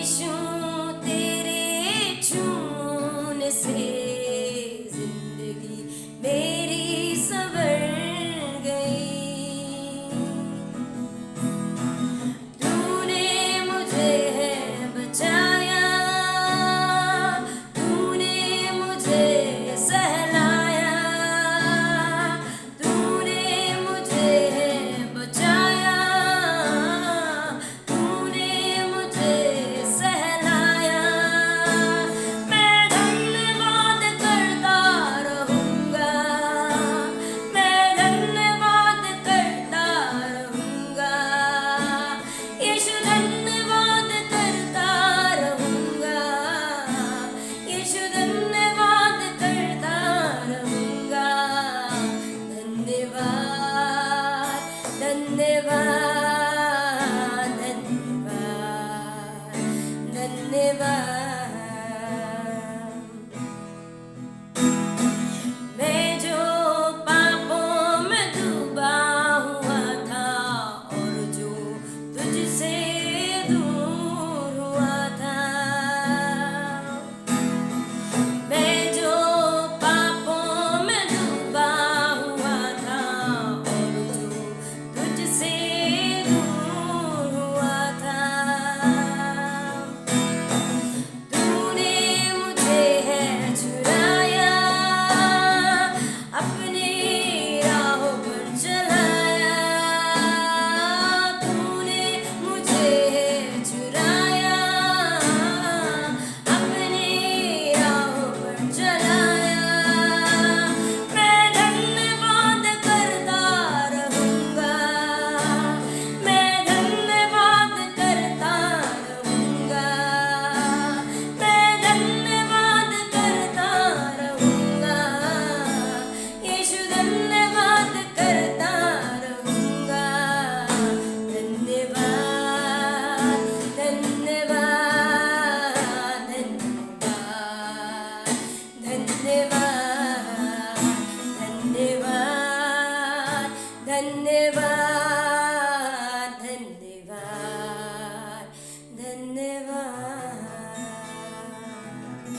यीशु तेरे छूने से जिंदगी मेरी संवर गई। तूने मुझे है बचाया, तूने मुझे सहलाया, तूने मुझे है बचाया, तूने मुझे सहलाया। मैं धन्यवाद करता रहूँगा, मैं धन्यवाद करता रहूँगा, यीशु धन्यवाद करता रहूँगा, यीशु धन्यवाद करता रहूँगा। धन्यवाद धन्यवाद धन्यवाद धन्यवाद।